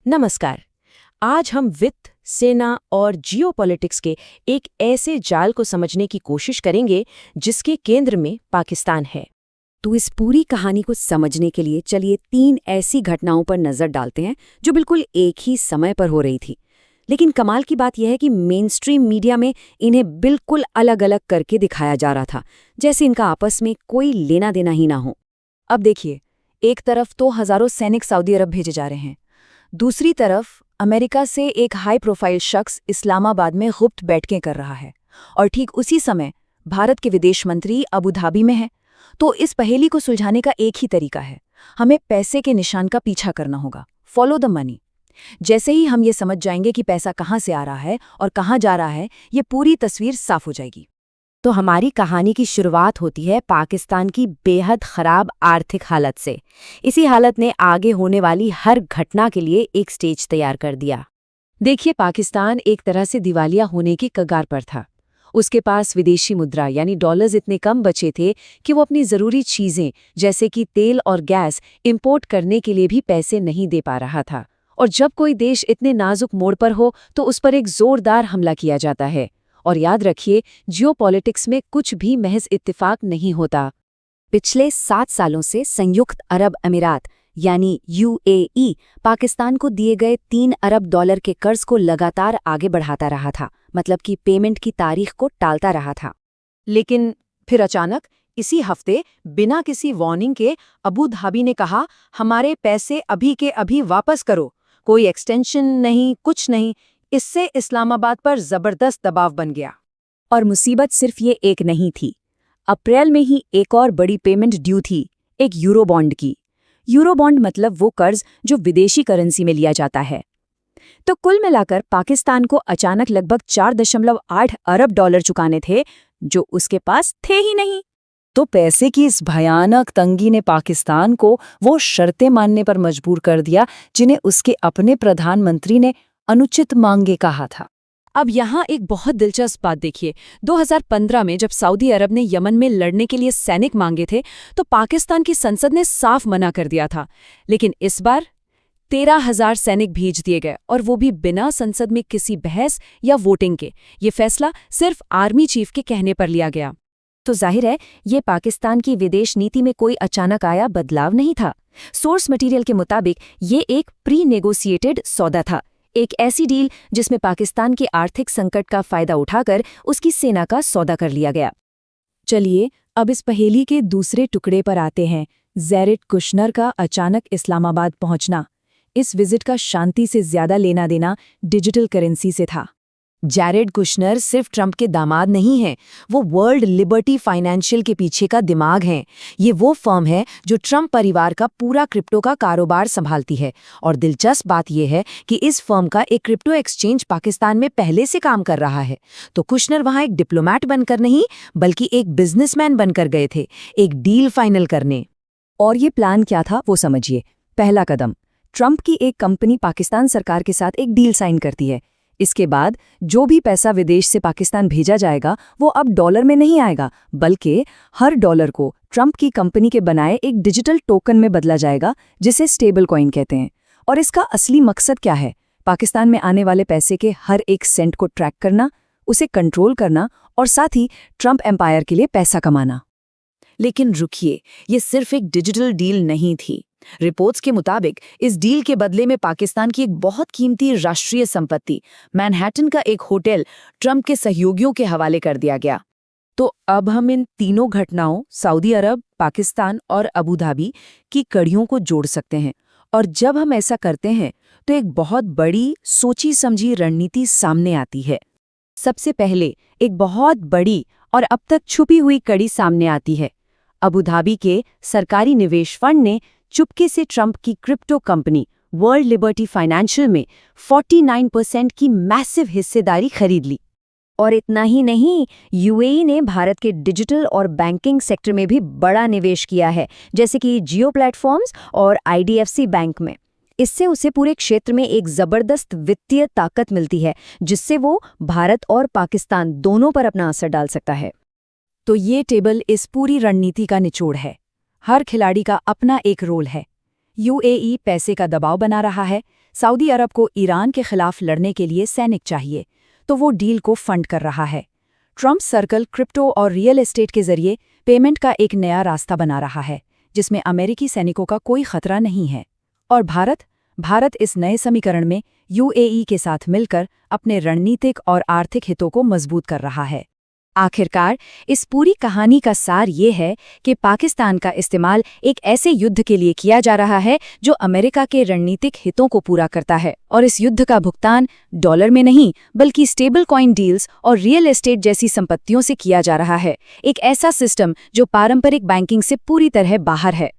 नमस्कार। आज हम वित्त, सेना और जियोपॉलिटिक्स के एक ऐसे जाल को समझने की कोशिश करेंगे जिसके केंद्र में पाकिस्तान है। तो इस पूरी कहानी को समझने के लिए चलिए 3 ऐसी घटनाओं पर नजर डालते हैं जो बिल्कुल एक ही समय पर हो रही थी। लेकिन कमाल की बात यह है कि मेनस्ट्रीम मीडिया में इन्हें बिल्कुल अलग-अलग करके दिखाया जा रहा था, जैसे इनका आपस में कोई लेना देना ही ना हो। अब देखिए, एक तरफ तो हजारों सैनिक सऊदी अरब भेजे जा रहे हैं, दूसरी तरफ अमेरिका से एक हाई प्रोफाइल शख्स इस्लामाबाद में गुप्त बैठकें कर रहा है और ठीक उसी समय भारत के विदेश मंत्री अबू धाबी में हैं। तो इस पहेली को सुलझाने का एक ही तरीका है, हमें पैसे के निशान का पीछा करना होगा। Follow the money. जैसे ही हम ये समझ जाएंगे कि पैसा कहाँ से आ रहा है और कहाँ जा रहा है, ये पूरी तस्वीर साफ हो जाएगी। तो हमारी कहानी की शुरुआत होती है पाकिस्तान की बेहद खराब आर्थिक हालत से। इसी हालत ने आगे होने वाली हर घटना के लिए एक स्टेज तैयार कर दिया। देखिए, पाकिस्तान एक तरह से दिवालिया होने की कगार पर था। उसके पास विदेशी मुद्रा यानी डॉलर्स इतने कम बचे थे कि वो अपनी ज़रूरी चीज़ें जैसे कि तेल और गैस इंपोर्ट करने के लिए भी पैसे नहीं दे पा रहा था। और जब कोई देश इतने नाजुक मोड़ पर हो तो उस पर एक जोरदार हमला किया जाता है। और याद रखिए, जियोपॉलिटिक्स में कुछ भी महज इत्तेफाक नहीं होता। पिछले 7 सालों से संयुक्त अरब अमीरात यानी यूएई पाकिस्तान को दिए गए 3 अरब डॉलर के कर्ज को लगातार आगे बढ़ाता रहा था, मतलब कि पेमेंट की तारीख को टालता रहा था। लेकिन फिर अचानक इसी हफ्ते बिना किसी वार्निंग के अबू धाबी ने कहा, हमारे पैसे अभी के अभी वापस करो। कोई एक्सटेंशन नहीं, कुछ नहीं। इससे इस्लामाबाद पर जबरदस्त दबाव बन गया। और मुसीबत सिर्फ ये एक नहीं थी। अप्रैल में ही एक और बड़ी पेमेंट ड्यू थी, एक यूरो बॉन्ड की। यूरो बॉन्ड मतलब वो कर्ज जो विदेशी करेंसी में लिया जाता है। तो कुल मिलाकर पाकिस्तान को अचानक लगभग 4.8 अरब डॉलर चुकाने थे, जो उसके पास थे ही नहीं। तो पैसे की इस भयानक तंगी ने पाकिस्तान को वो शर्तें मानने पर मजबूर कर दिया जिन्हें उसके अपने प्रधानमंत्री ने अनुचित मांगे कहा था। अब यहाँ एक बहुत दिलचस्प बात देखिए। 2015 में जब सऊदी अरब ने यमन में लड़ने के लिए सैनिक मांगे थे तो पाकिस्तान की संसद ने साफ मना कर दिया था। लेकिन इस बार 13,000 सैनिक भेज दिए गए, और वो भी बिना संसद में किसी बहस या वोटिंग के। ये फैसला सिर्फ आर्मी चीफ के कहने पर लिया गया। तो जाहिर है ये पाकिस्तान की विदेश नीति में कोई अचानक आया बदलाव नहीं था। सोर्स मटेरियल के मुताबिक ये एक प्री नेगोशिएटेड सौदा था, एक ऐसी डील जिसमें पाकिस्तान के आर्थिक संकट का फायदा उठाकर उसकी सेना का सौदा कर लिया गया। चलिए अब इस पहेली के दूसरे टुकड़े पर आते हैं, जैरेड कुशनर का अचानक इस्लामाबाद पहुंचना। इस विजिट का शांति से ज्यादा लेना देना डिजिटल करेंसी से था। जैरेड कुशनर सिर्फ ट्रंप के दामाद नहीं हैं, वो वर्ल्ड लिबर्टी फाइनेंशियल के पीछे का दिमाग हैं। ये वो फर्म है जो ट्रंप परिवार का पूरा क्रिप्टो का कारोबार संभालती है। और दिलचस्प बात यह है कि इस फर्म का एक क्रिप्टो एक्सचेंज पाकिस्तान में पहले से काम कर रहा है। तो कुशनर वहां एक डिप्लोमैट बनकर नहीं, बल्कि एक बिजनेसमैन बनकर गए थे, एक डील फाइनल करने। और ये प्लान क्या था वो समझिए। पहला कदम, ट्रंप की एक कंपनी पाकिस्तान सरकार के साथ एक डील साइन करती है। इसके बाद जो भी पैसा विदेश से पाकिस्तान भेजा जाएगा वो अब डॉलर में नहीं आएगा, बल्कि हर डॉलर को ट्रंप की कंपनी के बनाए एक डिजिटल टोकन में बदला जाएगा, जिसे स्टेबल कॉइन कहते हैं। और इसका असली मकसद क्या है? पाकिस्तान में आने वाले पैसे के हर एक सेंट को ट्रैक करना, उसे कंट्रोल करना और साथ ही ट्रंप एम्पायर के लिए पैसा कमाना। लेकिन रुकिए, ये सिर्फ एक डिजिटल डील नहीं थी। रिपोर्ट्स के मुताबिक इस डील के बदले में पाकिस्तान की एक बहुत कीमती राष्ट्रीय संपत्ति, मैनहट्टन का एक होटल, ट्रंप के सहयोगियों के हवाले कर दिया गया। तो अब हम इन तीनों घटनाओं, सऊदी अरब, पाकिस्तान और अबू धाबी की कड़ियों को जोड़ सकते हैं। और जब हम ऐसा करते हैं तो एक बहुत बड़ी सोची समझी रणनीति सामने आती है। सबसे पहले एक बहुत बड़ी और अब तक छुपी हुई कड़ी सामने आती है। अबू धाबी के सरकारी निवेश फंड ने चुपके से ट्रंप की crypto company world liberty financial में 49% की मैसिव हिस्सेदारी खरीद ली। और इतना ही नहीं, यूएई ने भारत के डिजिटल और बैंकिंग सेक्टर में भी बड़ा निवेश किया है, जैसे कि जियो प्लेटफॉर्म्स और आईडीएफसी बैंक में। इससे उसे पूरे क्षेत्र में एक जबरदस्त वित्तीय ताकत मिलती है, जिससे वो भारत और पाकिस्तान दोनों पर अपना असर डाल सकता है। तो ये टेबल इस पूरी रणनीति का निचोड़ है। हर खिलाड़ी का अपना एक रोल है। यूएई पैसे का दबाव बना रहा है, सऊदी अरब को ईरान के खिलाफ लड़ने के लिए सैनिक चाहिए, तो वो डील को फंड कर रहा है। ट्रंप सर्कल क्रिप्टो और रियल एस्टेट के जरिए पेमेंट का एक नया रास्ता बना रहा है, जिसमें अमेरिकी सैनिकों का कोई खतरा नहीं है। और भारत इस नए समीकरण में यूएई के साथ मिलकर अपने रणनीतिक और आर्थिक हितों को मजबूत कर रहा है। आखिरकार इस पूरी कहानी का सार ये है कि पाकिस्तान का इस्तेमाल एक ऐसे युद्ध के लिए किया जा रहा है जो अमेरिका के रणनीतिक हितों को पूरा करता है, और इस युद्ध का भुगतान डॉलर में नहीं बल्कि स्टेबल कॉइन डील्स और रियल एस्टेट जैसी संपत्तियों से किया जा रहा है। एक ऐसा सिस्टम जो पारंपरिक बैंकिंग से पूरी तरह बाहर है।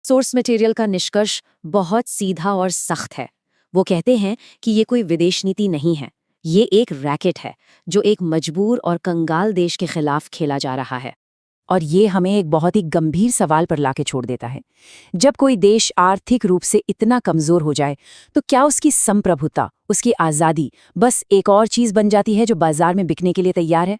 सोर्स मटेरियल का निष्कर्ष बहुत सीधा और सख्त है। वो कहते हैं कि ये कोई विदेश नीति नहीं है, ये एक रैकेट है जो एक मजबूर और कंगाल देश के खिलाफ खेला जा रहा है। और ये हमें एक बहुत ही गंभीर सवाल पर लाके छोड़ देता है। जब कोई देश आर्थिक रूप से इतना कमजोर हो जाए तो क्या उसकी संप्रभुता, उसकी आज़ादी बस एक और चीज़ बन जाती है जो बाजार में बिकने के लिए तैयार है?